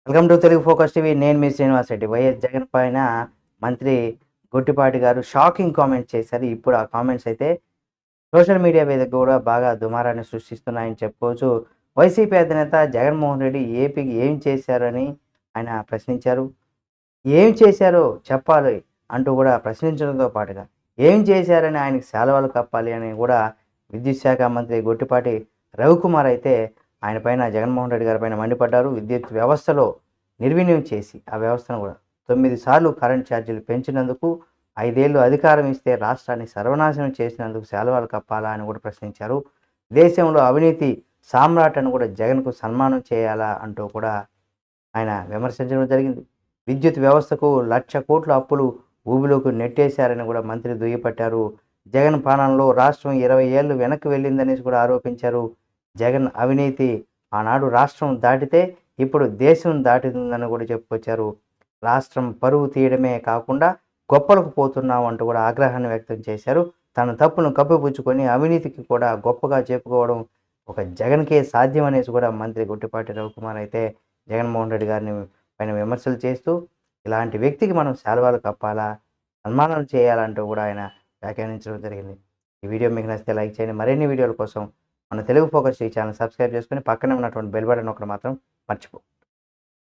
Welcome to Telugu focus TV. నేను మీ Srinivas Reddy. YS Jagan పైన మంత్రి గొట్టిపాటి గారు షాకింగ్ కామెంట్స్ చేశారు. ఇప్పుడు ఆ కామెంట్స్ అయితే సోషల్ మీడియా మీద కూడా బాగా దుమారాన్ని సృష్టిస్తున్నాయని చెప్పుకోవచ్చు. వైసీపీ అధినేత జగన్మోహన్ రెడ్డి ఏపీకి ఏం చేశారని ఆయన ప్రశ్నించారు. ఏం చేశారో చెప్పాలి అంటూ కూడా ప్రశ్నించడంతో పాటుగా ఏం చేశారని ఆయనకి శాలువాలు కప్పాలి అని కూడా విద్యుత్ శాఖ మంత్రి గొట్టిపాటి రవికుమార్ అయితే ఆయన పైన జగన్మోహన్ రెడ్డి గారి పైన మండిపడ్డారు. విద్యుత్ వ్యవస్థలో నిర్వీర్యం చేసి ఆ వ్యవస్థను కూడా 9 సార్లు కరెంట్ ఛార్జీలు పెంచినందుకు 5 ఏళ్ళు అధికారం ఇస్తే రాష్ట్రాన్ని సర్వనాశనం చేసినందుకు శాలువాలు కప్పాలా అని కూడా ప్రశ్నించారు. దేశంలో అవినీతి సామ్రాట్ అని కూడా జగన్కు సన్మానం చేయాలా అంటూ కూడా ఆయన విమర్శించడం జరిగింది. విద్యుత్ వ్యవస్థకు 1,00,000 కోట్ల అప్పులు ఊబిలోకి నెట్టేశారని కూడా మంత్రి దుయ్యబట్టారు. జగన్ పాలనలో రాష్ట్రం 20 ఏళ్లు వెనక్కి వెళ్ళిందనేసి కూడా ఆరోపించారు. జగన్ అవినీతి ఆనాడు రాష్ట్రం దాటితే ఇప్పుడు దేశం దాటుతుందని కూడా చెప్పుకొచ్చారు. రాష్ట్రం పరువు తీయడమే కాకుండా గొప్పలకు పోతున్నాం అంటూ కూడా ఆగ్రహాన్ని వ్యక్తం చేశారు. తన తప్పును కప్పిపుచ్చుకొని అవినీతికి కూడా గొప్పగా చెప్పుకోవడం ఒక జగన్కే సాధ్యం అనేసి కూడా మంత్రి గొట్టిపాటి రవికుమార్ అయితే జగన్మోహన్ రెడ్డి గారిని పైన విమర్శలు చేస్తూ ఇలాంటి వ్యక్తికి మనం శాలువాలు కప్పాలా, సన్మానం చేయాలంటూ కూడా ఆయన వ్యాఖ్యానించడం జరిగింది. ఈ వీడియో మీకు నచ్చితే లైక్ చేయండి. మరిన్ని వీడియోల కోసం మన తెలుగు ఫోకస్ ఈ ఛానల్ సబ్స్క్రైబ్ చేసుకొని పక్కనే ఉన్నటువంటి బెల్ బటన్ ఒకటి మాత్రం మర్చిపో.